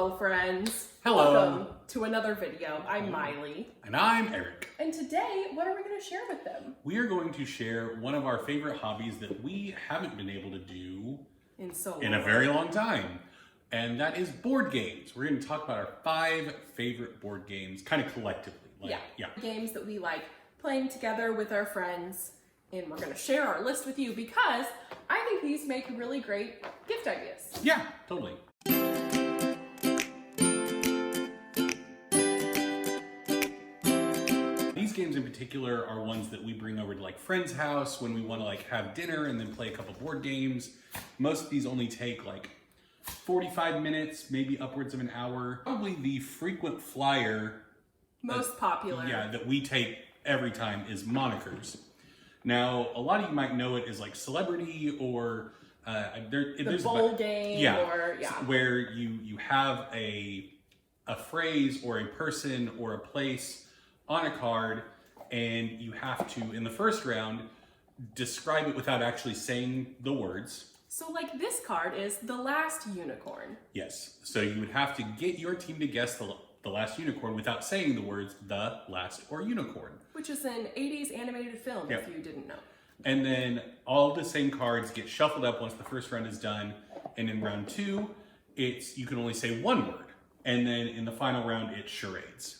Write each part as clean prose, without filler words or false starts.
Hello friends. Hello. Welcome to another video. I'm Miley. And I'm Eric. And today, what are we going to share with them? We are going to share one of our favorite hobbies that we haven't been able to do in a very long time. And that is board games. We're going to talk about our 5 favorite board games, kind of collectively. Yeah. Games that we like playing together with our friends. And we're going to share our list with you because I think these make really great gift ideas. Yeah, totally. These games in particular are ones that we bring over to like friends' house when we want to like have dinner and then play a couple board games. Most of these only take like 45 minutes, maybe upwards of an hour. Probably the frequent flyer, most popular. Yeah, that we take every time is Monikers. Now, a lot of you might know it as like Celebrity or there's bowl game, or where you have a phrase or a person or a place on a card, and you have to, in the first round, describe it without actually saying the words. So like this card is the last unicorn. Yes. So you would have to get your team to guess the last unicorn without saying the words the last or unicorn. Which is an 80s animated film, if you didn't know. And then all the same cards get shuffled up once the first round is done. And in round 2, you can only say one word. And then in the final round, it's charades.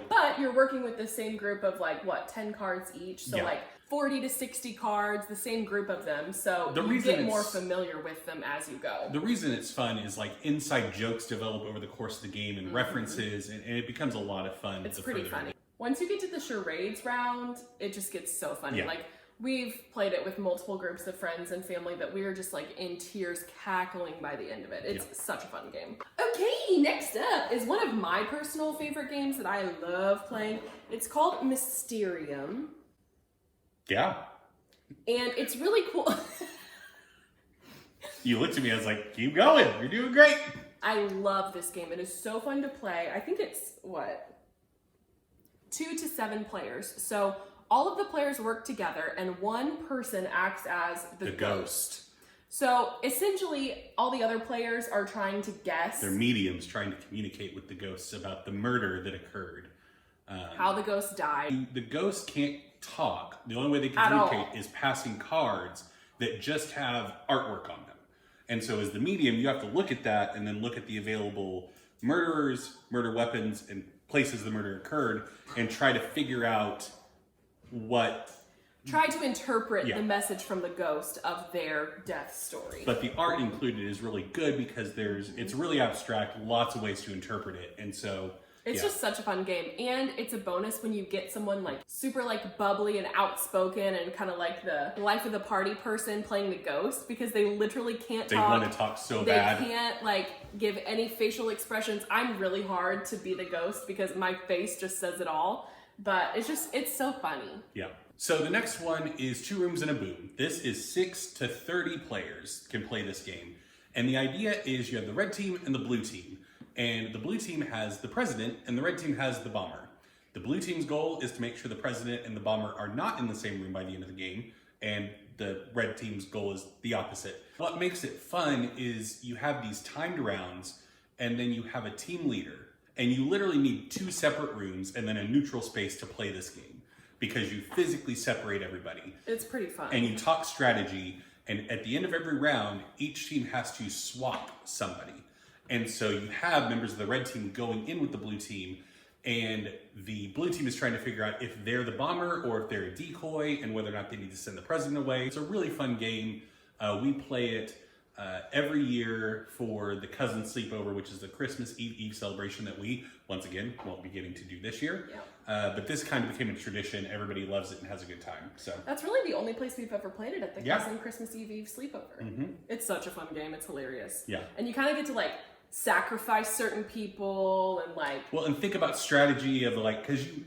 But you're working with the same group of 10 cards each. So 40 to 60 cards, the same group of them. So you get more familiar with them as you go. The reason it's fun is inside jokes develop over the course of the game and references, and it becomes a lot of fun. It's pretty funny. Once you get to the charades round, it just gets so funny. Yeah. We've played it with multiple groups of friends and family that we are just in tears cackling by the end of it. It's such a fun game. Okay, next up is one of my personal favorite games that I love playing. It's called Mysterium. Yeah. And it's really cool. You looked at me, I was like, keep going, you're doing great. I love this game. It is so fun to play. I think it's, 2 to 7 players. So all of the players work together and one person acts as the ghost. So essentially all the other players are trying to guess. They're mediums trying to communicate with the ghosts about the murder that occurred. How the ghost died. The ghost can't talk. The only way they can communicate is passing cards that just have artwork on them. And so as the medium, you have to look at that and then look at the available murderers, murder weapons, and places the murder occurred and try to figure out Try to interpret the message from the ghost of their death story. But the art included is really good because it's really abstract, lots of ways to interpret it. And so it's just such a fun game. And it's a bonus when you get someone super bubbly and outspoken and kind of the life of the party person playing the ghost, because they literally can't talk. They want to talk so bad. They can't give any facial expressions. I'm really hard to be the ghost because my face just says it all. But it's so funny. Yeah. So the next one is 2 Rooms and a Boom. This is 6 to 30 players can play this game. And the idea is you have the red team and the blue team. And the blue team has the president and the red team has the bomber. The blue team's goal is to make sure the president and the bomber are not in the same room by the end of the game. And the red team's goal is the opposite. What makes it fun is you have these timed rounds and then you have a team leader. And you literally need 2 separate rooms and then a neutral space to play this game because you physically separate everybody. It's pretty fun. And you talk strategy, and at the end of every round, each team has to swap somebody. And so you have members of the red team going in with the blue team, and the blue team is trying to figure out if they're the bomber or if they're a decoy and whether or not they need to send the president away. It's a really fun game. We play it every year for the cousin sleepover, which is the Christmas Eve celebration that we, once again, won't be getting to do this year. Yeah. But this kind of became a tradition. Everybody loves it and has a good time. So that's really the only place we've ever played it, at the cousin Christmas Eve sleepover. Mm-hmm. It's such a fun game. It's hilarious. Yeah. And you kind of get to sacrifice certain people and Well, and think about strategy of because you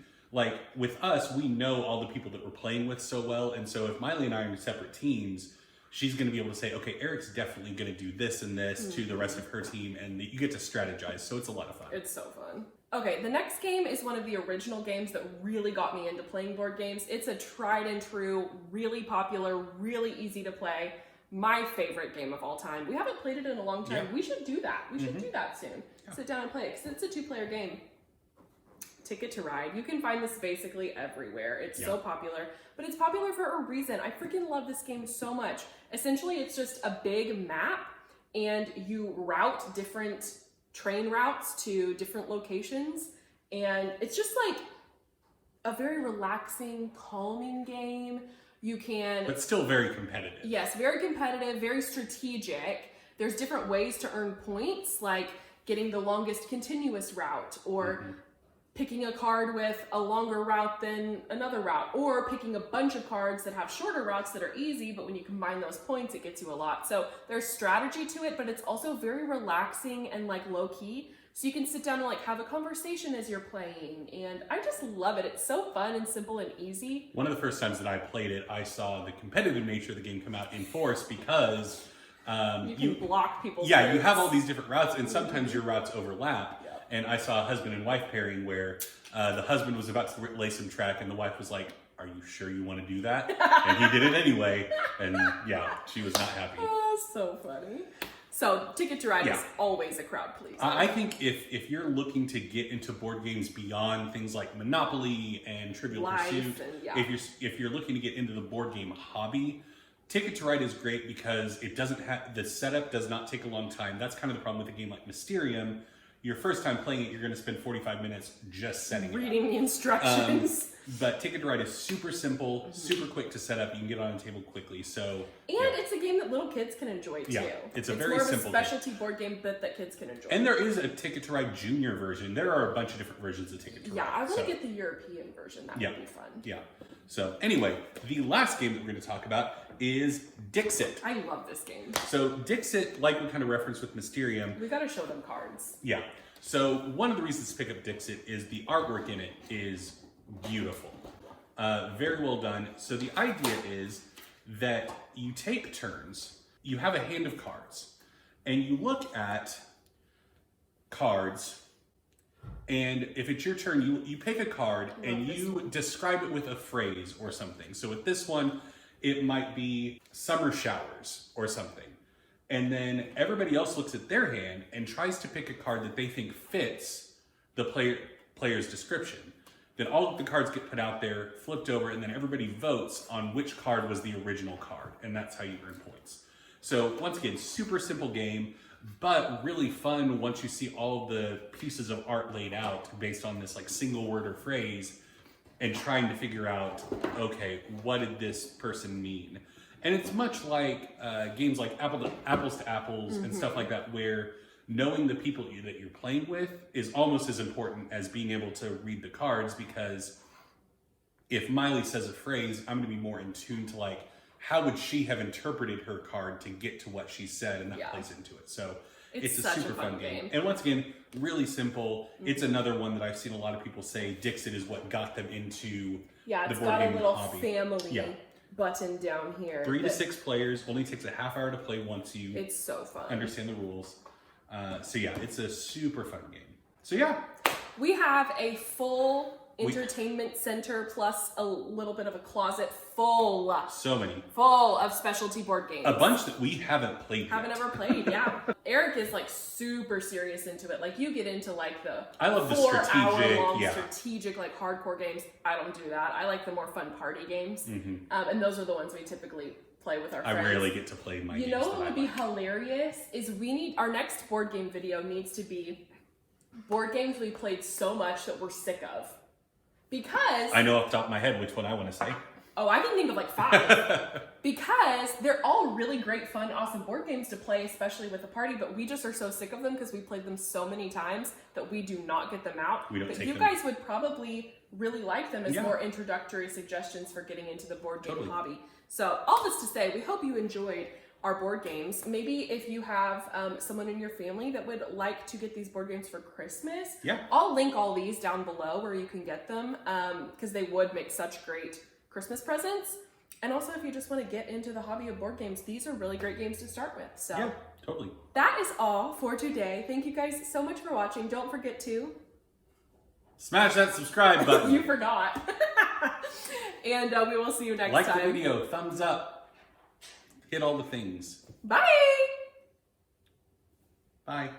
with us, we know all the people that we're playing with so well, and so if Miley and I are in separate teams, she's going to be able to say, okay, Eric's definitely going to do this and this to the rest of her team, and you get to strategize, so it's a lot of fun. It's so fun. Okay, the next game is one of the original games that really got me into playing board games. It's a tried and true, really popular, really easy to play. My favorite game of all time. We haven't played it in a long time. Yeah. We should do that. We should do that soon. Yeah. sit down and play it, because it's a 2-player game. Ticket to Ride. You can find this basically everywhere. It's so popular, but it's popular for a reason. I freaking love this game so much. Essentially, it's just a big map, and you route different train routes to different locations, and it's just like a very relaxing, calming game. You can... But still very competitive. Yes, very competitive, very strategic. There's different ways to earn points, like getting the longest continuous route, or picking a card with a longer route than another route, or picking a bunch of cards that have shorter routes that are easy, but when you combine those points, it gets you a lot. So there's strategy to it, but it's also very relaxing and like low key. So you can sit down and like have a conversation as you're playing. And I just love it. It's so fun and simple and easy. One of the first times that I played it, I saw the competitive nature of the game come out in force because you can block people's Yeah, routes. you have all these different routes, and sometimes your routes overlap. And I saw a husband and wife pairing where the husband was about to lay some track, and the wife was like, "Are you sure you want to do that?" And he did it anyway, and yeah, she was not happy. Oh, so funny. So Ticket to Ride is always a crowd pleaser. I think if you're looking to get into board games beyond things like Monopoly and Trivial Pursuit, if you're looking to get into the board game hobby, Ticket to Ride is great because it doesn't have, the setup does not take a long time. That's kind of the problem with a game like Mysterium. Your first time playing it, you're going to spend 45 minutes just setting it up. Reading the instructions. But Ticket to Ride is super simple, super quick to set up. You can get on a table quickly. So it's a game that little kids can enjoy too. Yeah, it's a very more of simple a specialty board game that kids can enjoy. And there is a Ticket to Ride Junior version. There are a bunch of different versions of Ticket to Ride. Yeah, I want to get the European version. That would be fun. Yeah. So anyway, the last game that we're going to talk about is Dixit. I love this game. So Dixit, like we kind of referenced with Mysterium. We got to show them cards. Yeah. So one of the reasons to pick up Dixit is the artwork in it is beautiful. Very well done. So the idea is that you take turns, you have a hand of cards, and you look at cards, and if it's your turn, you pick a card and you describe it with a phrase or something. So with this one, it might be summer showers or something. And then everybody else looks at their hand and tries to pick a card that they think fits the player's description. Then all of the cards get put out there, flipped over, and then everybody votes on which card was the original card. And that's how you earn points. So once again, super simple game, but really fun once you see all the pieces of art laid out based on this like single word or phrase and trying to figure out, okay, what did this person mean? And it's much like games like Apples to Apples and stuff like that, where knowing the people that you're playing with is almost as important as being able to read the cards, because if Miley says a phrase, I'm going to be more in tune to like, how would she have interpreted her card to get to what she said, and that plays into it. So it's a super fun game. And once again, really simple. It's another one that I've seen a lot of people say Dixit is what got them into the board game hobby. It's got a little family button down here. 3 to 6 players, only takes a half hour to play once you it's so fun. Understand the rules. So yeah, it's a super fun game. So yeah. We have a full entertainment center plus a little bit of a closet full of specialty board games. A bunch that we haven't played Haven't ever played, yeah. Eric is like super serious into it. Like you get into like the I love the 4-hour-long strategic like hardcore games. I don't do that. I like the more fun party games. And those are the ones we typically play with our friends. I rarely get to play my games. You know what would be hilarious is our next board game video needs to be board games we played so much that we're sick of. Because I know off the top of my head which one I want to say. Oh, I can think of like 5. Because they're all really great, fun, awesome board games to play, especially with a party, but we just are so sick of them because we played them so many times that we do not get them out. But you guys would probably really like them as more introductory suggestions for getting into the board game hobby. So all this to say, we hope you enjoyed our board games. Maybe if you have someone in your family that would like to get these board games for Christmas, I'll link all these down below where you can get them because they would make such great Christmas presents. And also if you just want to get into the hobby of board games, these are really great games to start with. So yeah, totally. That is all for today. Thank you guys so much for watching. Don't forget to smash that subscribe button. You forgot. And we will see you next time. Like the video, thumbs up, hit all the things. Bye. Bye.